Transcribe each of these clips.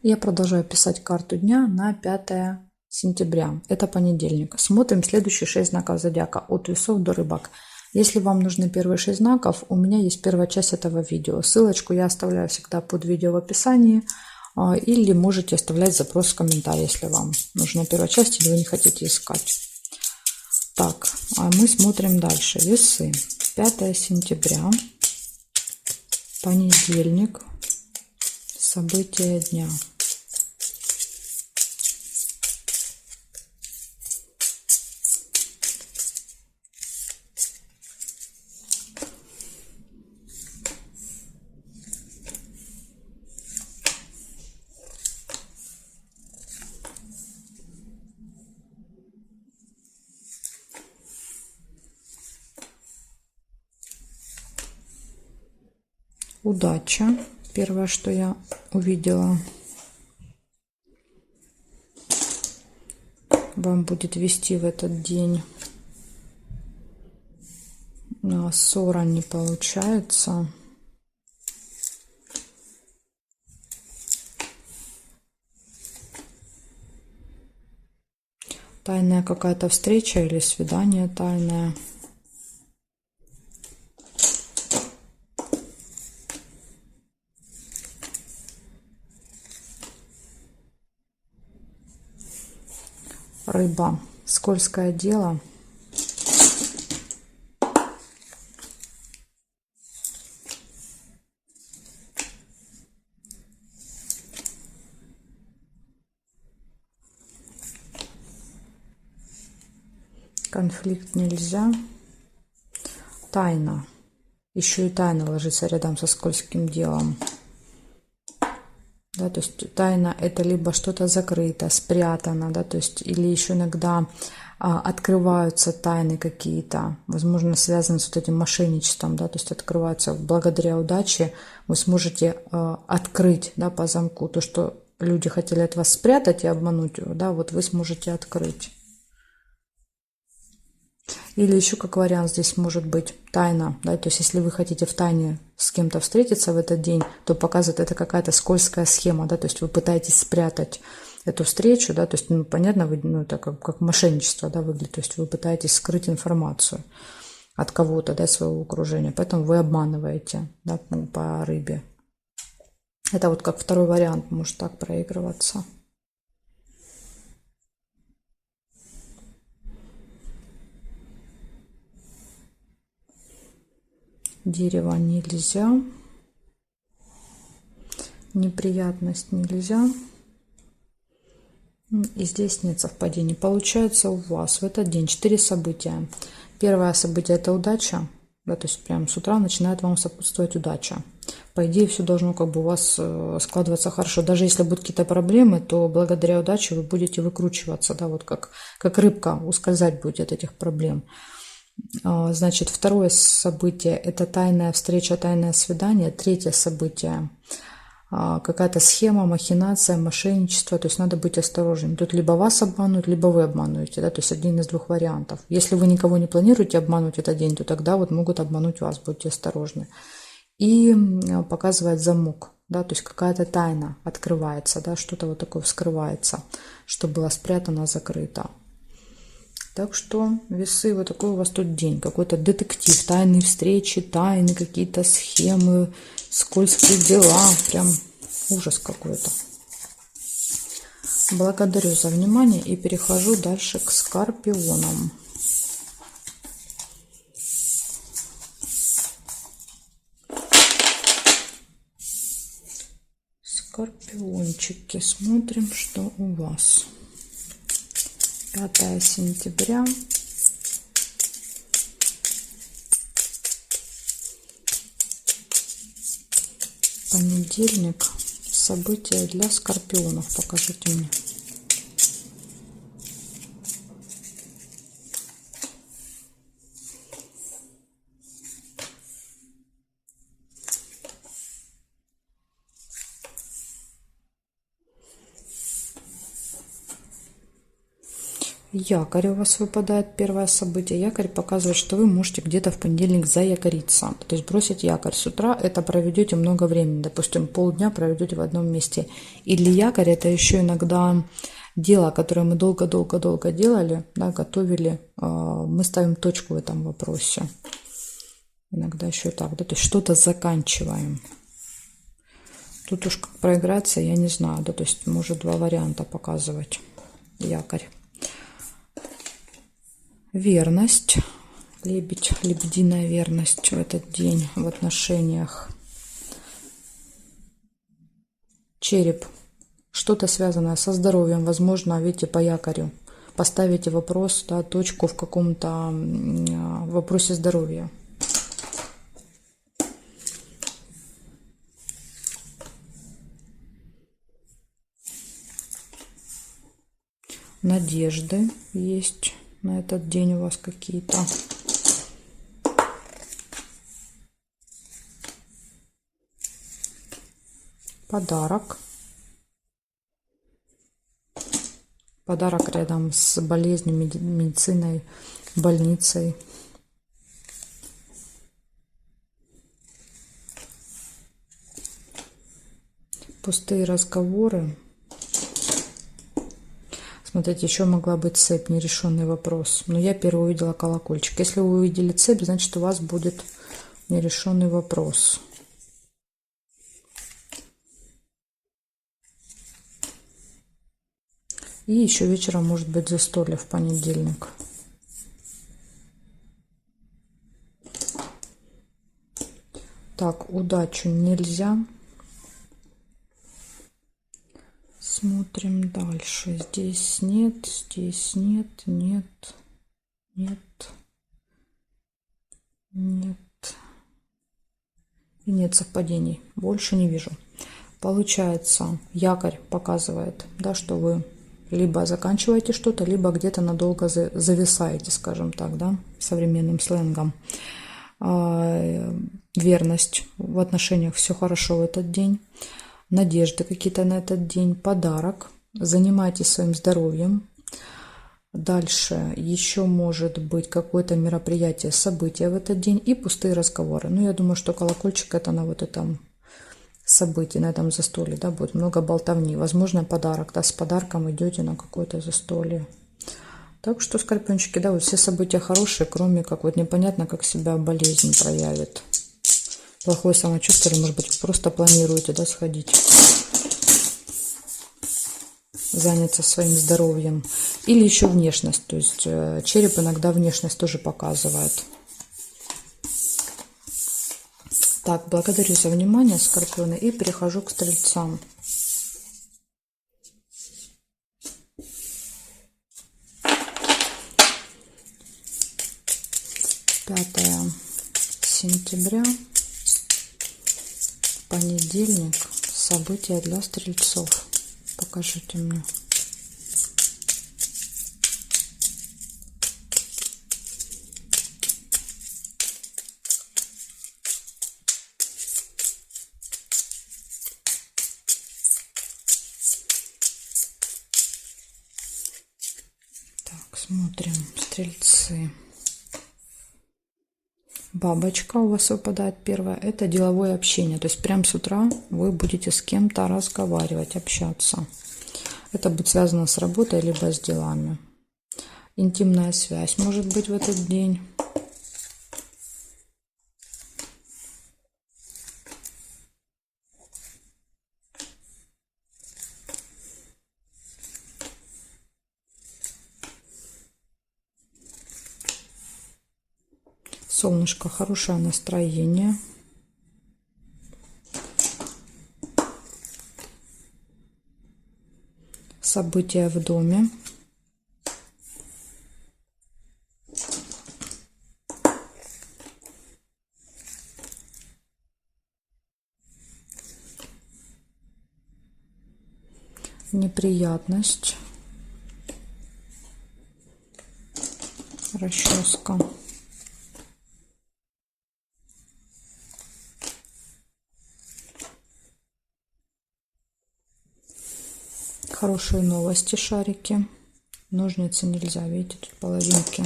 Я продолжаю писать карту дня на 5 сентября. Это понедельник. Смотрим следующие 6 знаков зодиака от весов до рыбак. Если вам нужны первые 6 знаков, у меня есть первая часть этого видео. Ссылочку я оставляю всегда под видео в описании. Или можете оставлять запрос в комментарии, если вам нужна первая часть или вы не хотите искать. Так, а мы смотрим дальше. Весы. 5 сентября. Понедельник. События дня. Удача. Первое, что я увидела. Вам будет вести в этот день. Ссора не получается. Тайная какая-то встреча или свидание тайное. Рыба. Скользкое дело. Конфликт нельзя. Тайна. Еще и тайна ложится рядом со скользким делом. Да, то есть тайна это либо что-то закрыто, спрятано, да, то есть или еще иногда открываются тайны какие-то, возможно, связаны с вот этим мошенничеством, да, то есть открываются благодаря удаче, вы сможете открыть, да, по замку то, что люди хотели от вас спрятать и обмануть, да, вот вы сможете открыть. Или еще как вариант здесь может быть тайна, да, то есть если вы хотите в тайне с кем-то встретиться в этот день, то показывает это какая-то скользкая схема, да, то есть вы пытаетесь спрятать эту встречу, да, то есть, ну, понятно, ну, это как мошенничество, да, выглядит, то есть вы пытаетесь скрыть информацию от кого-то, да, своего окружения, поэтому вы обманываете, да, по рыбе. Это вот как второй вариант может так проигрываться. Дерево нельзя. Неприятность нельзя. И здесь нет совпадений. Получается у вас в этот день 4 события. Первое событие это удача. Да, то есть прям с утра начинает вам сопутствовать удача. По идее все должно как бы у вас складываться хорошо. Даже если будут какие-то проблемы, то благодаря удаче вы будете выкручиваться. Да, вот как рыбка ускользать будете от этих проблем. Значит, второе событие – это тайная встреча, тайное свидание. Третье событие – какая-то схема, махинация, мошенничество. То есть надо быть осторожным. Тут либо вас обманут, либо вы обманываете. Да? То есть один из двух вариантов. Если вы никого не планируете обмануть этот день, то тогда вот могут обмануть вас. Будьте осторожны. И показывает замок. Да? То есть какая-то тайна открывается, да? Что-то вот такое вскрывается, что было спрятано, закрыто. Так что весы, вот такой у вас тут день, какой-то детектив, тайные встречи, тайны, какие-то схемы, скользкие дела, прям ужас какой-то. Благодарю за внимание и перехожу дальше к скорпионам. Скорпиончики, смотрим, что у вас. 5 сентября. Понедельник. События для скорпионов. Покажите мне. Якорь у вас выпадает первое событие. Якорь показывает, что вы можете где-то в понедельник заякориться. То есть бросить якорь с утра, это проведете много времени. Допустим, полдня проведете в одном месте. Или якорь это еще иногда дело, которое мы долго-долго-долго делали, да, готовили. Мы ставим точку в этом вопросе. Иногда еще так, да, то есть что-то заканчиваем. Тут уж как проиграться, я не знаю, да, то есть может два варианта показывать якорь. Верность, лебедь, лебединая верность в этот день в отношениях. Череп, что-то связанное со здоровьем, возможно, видите, по якорю. Поставите вопрос, да, точку в каком-то вопросе здоровья. Надежды есть на этот день у вас какие-то. Подарок. Подарок рядом с болезнью, медициной, больницей. Пустые разговоры. Смотрите, еще могла быть цепь, нерешенный вопрос. Но я первый увидела колокольчик. Если вы увидели цепь, значит у вас будет нерешенный вопрос. И еще вечером может быть застолье в понедельник. Так, удачу нельзя. Смотрим дальше. Здесь нет, нет, нет, нет. И нет совпадений. Больше не вижу. Получается, якорь показывает, да, что вы либо заканчиваете что-то, либо где-то надолго зависаете, скажем так, да, современным сленгом. Верность в отношениях, все хорошо в этот день. Надежды какие-то на этот день, подарок. Занимайтесь своим здоровьем. Дальше еще может быть какое-то мероприятие, событие в этот день и пустые разговоры. Ну, я думаю, что колокольчик это на вот этом событии, на этом застолье, да, будет много болтовни. Возможно, подарок, да, с подарком идете на какое-то застолье. Так что, скорпиончики, да, вот все события хорошие, кроме как вот непонятно, как себя болезнь проявит. Плохое самочувствие, или, может быть, просто планируете, да, сходить, заняться своим здоровьем. Или еще внешность, то есть череп иногда внешность тоже показывает. Так, благодарю за внимание, скорпионы, и перехожу к стрельцам. Пятое сентября, понедельник, события для стрельцов. Покажите мне. Так, смотрим, стрельцы. Бабочка у вас выпадает первая. Это деловое общение. То есть прямо с утра вы будете с кем-то разговаривать, общаться. Это будет связано с работой либо с делами. Интимная связь может быть в этот день. Солнышко, хорошее настроение. События в доме. Неприятность. Расческа. Хорошие новости, шарики. Ножницы нельзя, видите, тут половинки.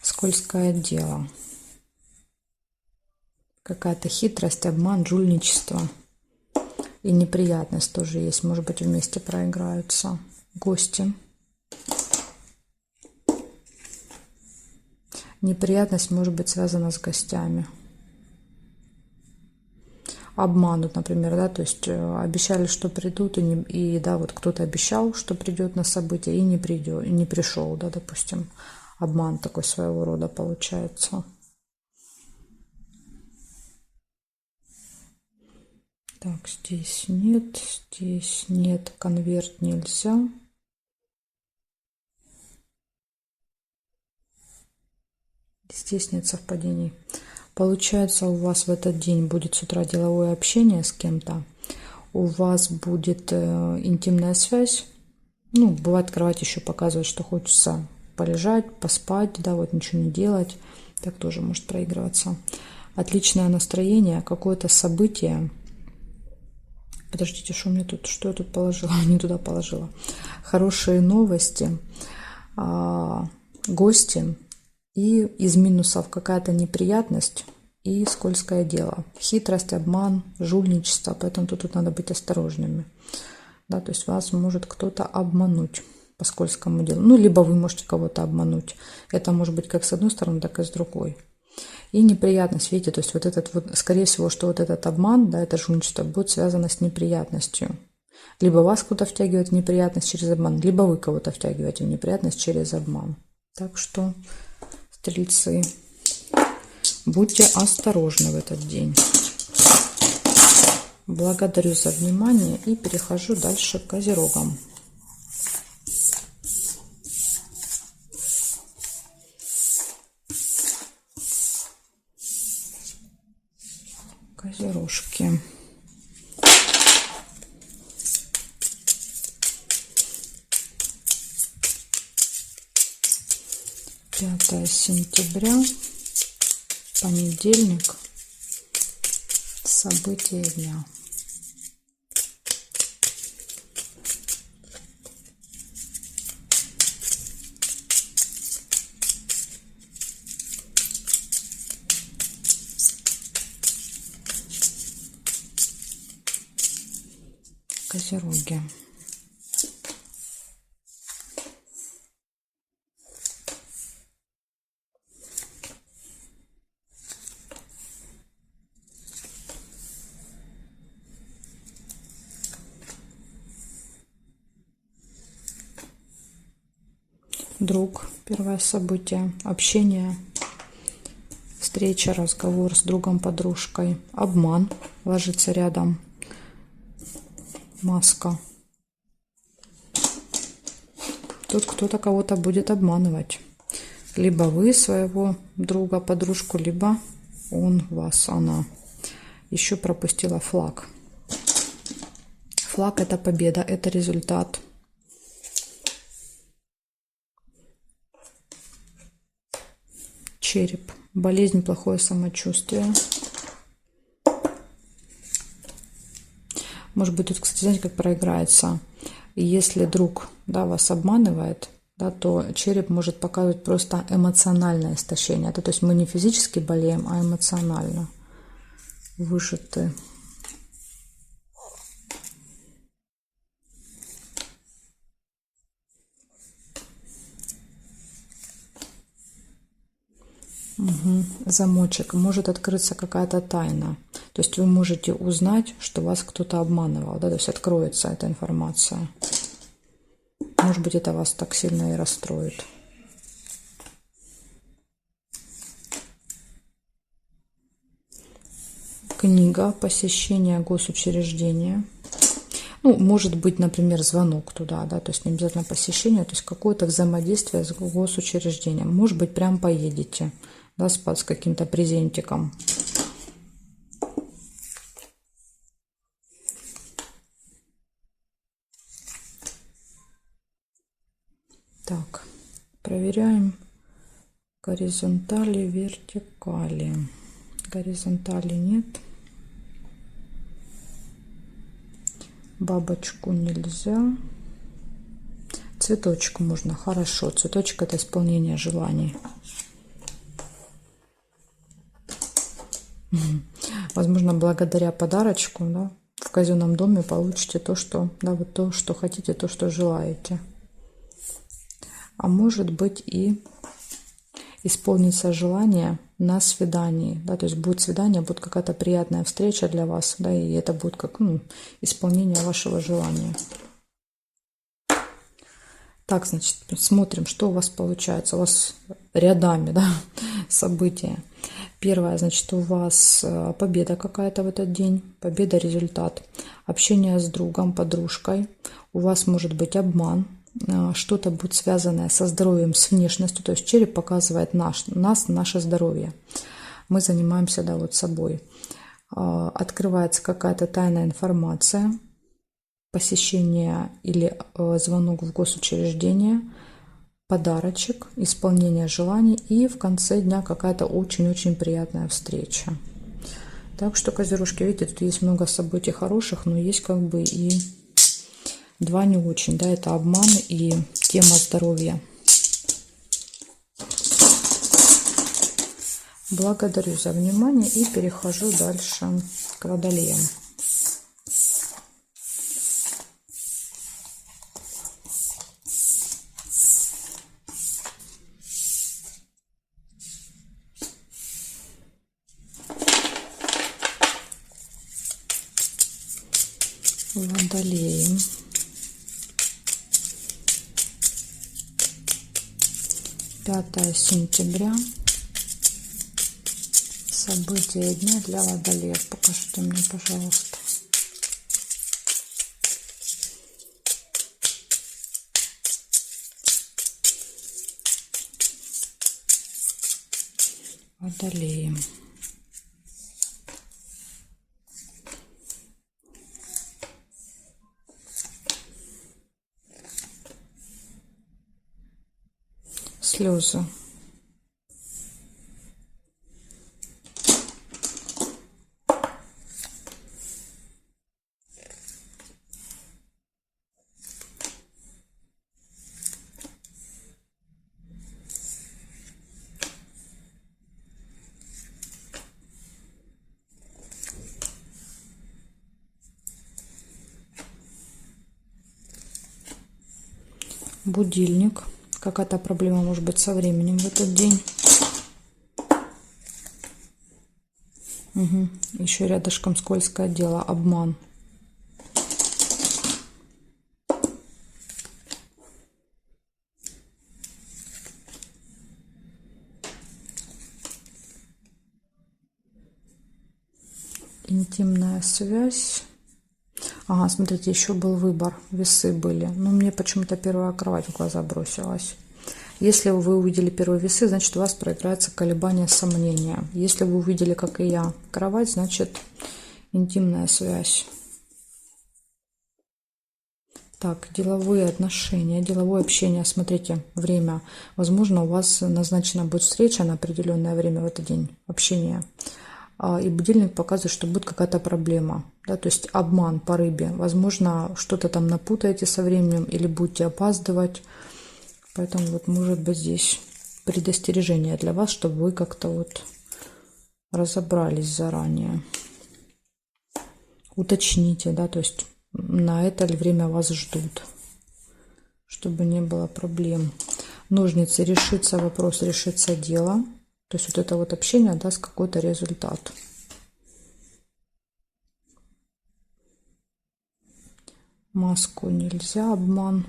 Скользкое дело. Какая-то хитрость, обман, жульничество. И неприятность тоже есть. Может быть, вместе проиграются. Гости. Неприятность может быть связана с гостями. Обманут, например, да, то есть обещали, что придут, и да, вот кто-то обещал, что придет на событие, и не придет, и не пришел, да, допустим. Обман такой своего рода получается. Так, здесь нет, конверт нельзя. Здесь нет совпадений. Получается, у вас в этот день будет с утра деловое общение с кем-то. У вас будет интимная связь. Ну, бывает, кровать еще показывает, что хочется полежать, поспать, да, вот ничего не делать. Так тоже может проигрываться. Отличное настроение, какое-то событие. Подождите, что у меня тут? Что я тут положила? Не туда положила. Хорошие новости, гости. И из минусов какая-то неприятность и скользкое дело. Хитрость, обман, жульничество. Поэтому тут надо быть осторожными. Да, то есть вас может кто-то обмануть по скользкому делу. Ну, либо вы можете кого-то обмануть. Это может быть как с одной стороны, так и с другой. И неприятность, видите, то есть вот этот вот, скорее всего, что вот этот обман, да, это жульничество будет связано с неприятностью. Либо вас кто-то втягивает в неприятность через обман, либо вы кого-то втягиваете в неприятность через обман. Так что, стрельцы, будьте осторожны в этот день. Благодарю за внимание и перехожу дальше к козерогам. Козерожки. Пятое сентября, понедельник, события дня. Козероги. Друг, первое событие, общение, встреча, разговор с другом, подружкой, обман, ложится рядом, маска. Тут кто-то кого-то будет обманывать. Либо вы своего друга, подружку, либо он вас, она. Еще пропустила флаг. Флаг — это победа, это результат. Череп. Болезнь, плохое самочувствие. Может быть, тут, кстати, знаете, как проиграется. Если друг, да, вас обманывает, да, то череп может показывать просто эмоциональное истощение. Это, то есть мы не физически болеем, а эмоционально выжаты. Угу. Замочек. Может открыться какая-то тайна. То есть вы можете узнать, что вас кто-то обманывал. Да? То есть откроется эта информация. Может быть, это вас так сильно и расстроит. Книга. Посещение госучреждения. Ну, может быть, например, звонок туда, да, то есть не обязательно посещение, то есть какое-то взаимодействие с госучреждением. Может быть, прям поедете, да, с каким-то презентиком. Так, проверяем горизонтали, вертикали. Горизонтали нет. Бабочку нельзя. Цветочек можно, хорошо. Цветочек — это исполнение желаний. Возможно, благодаря подарочку, да, в казенном доме получите то, что, да, вот то, что хотите, то, что желаете. А может быть и исполнится желание на свидании, да, то есть будет свидание, будет какая-то приятная встреча для вас, да, и это будет как, исполнение вашего желания. Так, значит, смотрим, что у вас получается. У вас рядами, да, события. Первое, значит, у вас победа какая-то в этот день, победа, результат. Общение с другом, подружкой. У вас может быть обман, что-то будет связанное со здоровьем, с внешностью. То есть череп показывает нас, наше здоровье. Мы занимаемся, да, вот собой. Открывается какая-то тайная информация, посещение или звонок в госучреждение, подарочек, исполнение желаний и в конце дня какая-то очень-очень приятная встреча. Так что, козерожки, видите, тут есть много событий хороших, но есть как бы и два не очень, да, это обман и тема здоровья. Благодарю за внимание и перехожу дальше к водолеям. Водолеи. Пятое сентября. События дня для водолеев. Покажите мне, пожалуйста. Водолеи. Слезы. Будильник. Какая-то проблема может быть со временем в этот день. Угу. Еще рядышком скользкое дело. Обман. Интимная связь. Ага, смотрите, еще был выбор. Весы были. Но мне почему-то первая кровать в глаза бросилась. Если вы увидели первые весы, значит, у вас проиграется колебание, сомнения. Если вы увидели, как и я, кровать, значит, интимная связь. Так, деловые отношения, деловое общение. Смотрите, время. Возможно, у вас назначена будет встреча на определенное время в этот день, общения. И будильник показывает, что будет какая-то проблема. Да, то есть обман по рыбе. Возможно, что-то там напутаете со временем или будете опаздывать. Поэтому вот может быть здесь предостережение для вас, чтобы вы как-то вот разобрались заранее. Уточните, да, то есть на это ли время вас ждут, чтобы не было проблем. Ножницы. Решится вопрос, решится дело. То есть вот это вот общение даст какой-то результат. Маску нельзя, обман.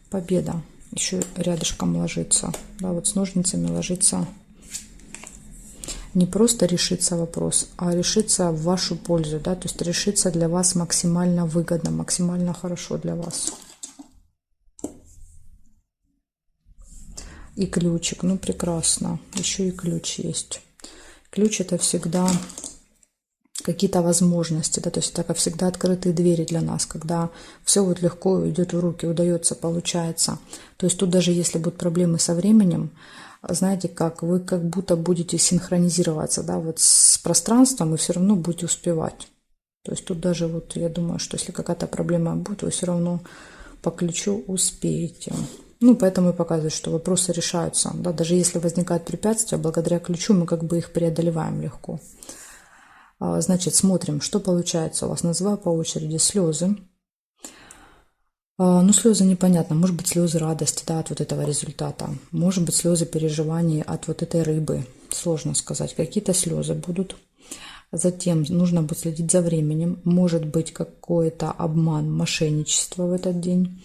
Победа. Еще рядышком ложится. Да, вот с ножницами ложится. Не просто решится вопрос, а решится в вашу пользу. Да, то есть решится для вас максимально выгодно, максимально хорошо для вас. И ключик. Ну, прекрасно. Еще и ключ есть. Ключ — это всегда какие-то возможности, да, то есть это как всегда открытые двери для нас, когда все вот легко идет в руки, удается, получается. То есть тут даже если будут проблемы со временем, знаете, как вы как будто будете синхронизироваться, да, вот с пространством и все равно будете успевать. То есть тут даже вот я думаю, что если какая-то проблема будет, вы все равно по ключу успеете. Ну, поэтому и показывает, что вопросы решаются, да, даже если возникают препятствия, благодаря ключу мы как бы их преодолеваем легко. Значит, смотрим, что получается у вас. Называю по очереди слезы. Ну, слезы непонятно. Может быть, слезы радости, да, от вот этого результата. Может быть, слезы переживаний от вот этой рыбы. Сложно сказать. Какие-то слезы будут. Затем нужно будет следить за временем. Может быть, какой-то обман, мошенничество в этот день.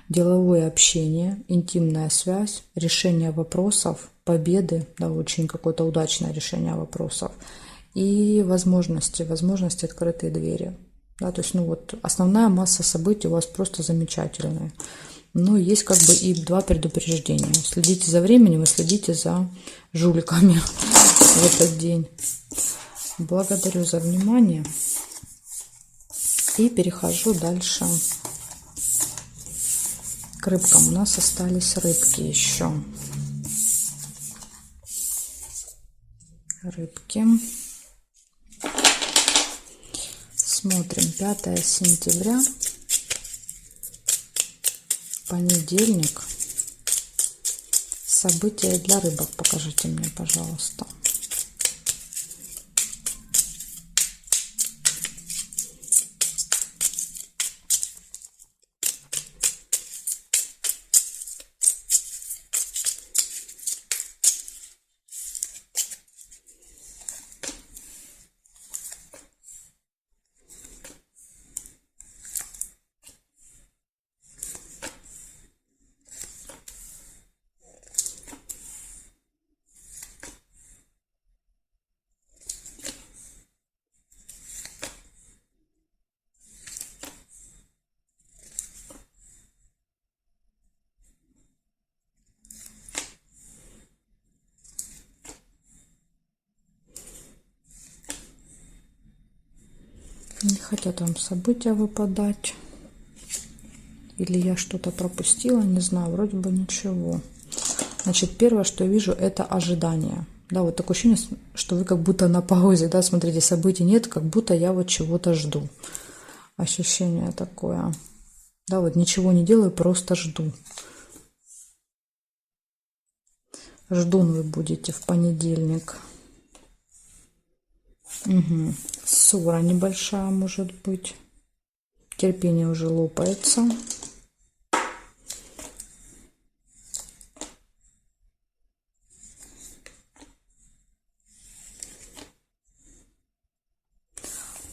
Деловое общение, интимная связь, решение вопросов, победы, да, очень какое-то удачное решение вопросов. И возможности, открытые двери. Да, то есть, ну вот, основная масса событий у вас просто замечательная. Но есть как бы и два предупреждения. Следите за временем и следите за жуликами в этот день. Благодарю за внимание. И перехожу дальше к рыбкам. У нас остались рыбки еще. Рыбки. Смотрим, 5 сентября, понедельник. События для рыбок покажите мне, пожалуйста. Не хотят вам события выпадать. Или я что-то пропустила, не знаю, вроде бы ничего. Значит, первое, что я вижу, это ожидание. Да, вот такое ощущение, что вы как будто на паузе, да, смотрите, событий нет, как будто я вот чего-то жду. Ощущение такое. Да, вот ничего не делаю, просто жду. Ждун вы будете в понедельник. Угу. Ссора небольшая может быть. Терпение уже лопается.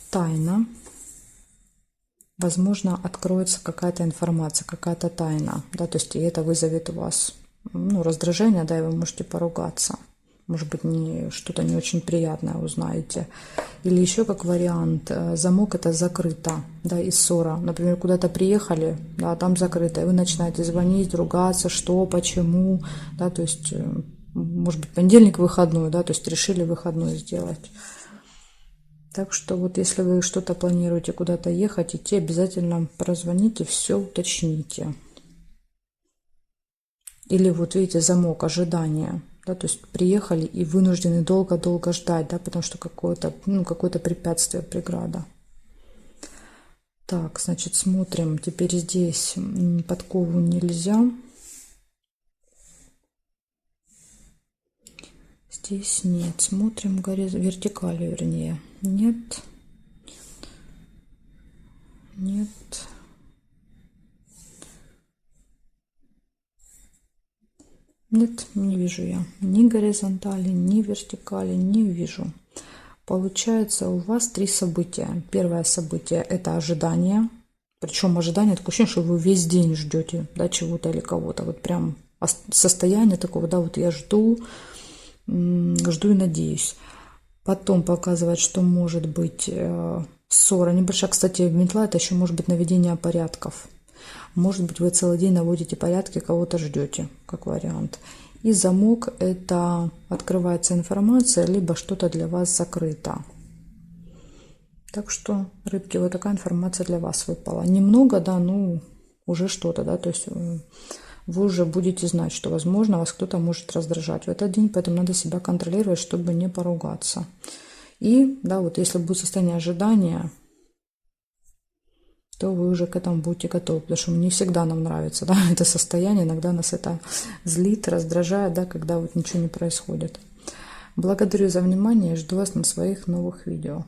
Тайна. Возможно, откроется какая-то информация, какая-то тайна. Да, то есть и это вызовет у вас, ну, раздражение, да, и вы можете поругаться. Может быть, что-то не очень приятное узнаете. Или еще как вариант, замок это закрыто, да, и ссора. Например, куда-то приехали, да, там закрыто, и вы начинаете звонить, ругаться, что, почему, да, то есть, может быть, понедельник выходной, да, то есть решили выходной сделать. Так что вот если вы что-то планируете куда-то ехать, идти, обязательно прозвоните, все уточните. Или вот видите, замок, ожидания. Да, то есть приехали и вынуждены долго-долго ждать, да, потому что какое-то препятствие, преграда. Так, значит, смотрим. Теперь здесь подкову нельзя. Здесь нет. Смотрим вертикалью, вернее. Нет. Нет. Нет, не вижу я ни горизонтали, ни вертикали, не вижу. Получается, у вас 3 события. Первое событие – это ожидание. Причем ожидание, такое ощущение, что вы весь день ждете, да, чего-то или кого-то. Вот прям состояние такого, да, вот я жду и надеюсь. Потом показывает, что может быть ссора небольшая. Кстати, метла – это еще может быть наведение порядков. Может быть, вы целый день наводите порядки, кого-то ждете, как вариант. И замок – это открывается информация, либо что-то для вас закрыто. Так что, рыбки, вот такая информация для вас выпала. Немного, да, ну, уже что-то, да, то есть вы уже будете знать, что, возможно, вас кто-то может раздражать в этот день, поэтому надо себя контролировать, чтобы не поругаться. И, да, вот если будет состояние ожидания, то вы уже к этому будете готовы, потому что не всегда нам нравится, да, это состояние, иногда нас это злит, раздражает, да, когда вот ничего не происходит. Благодарю за внимание и жду вас на своих новых видео.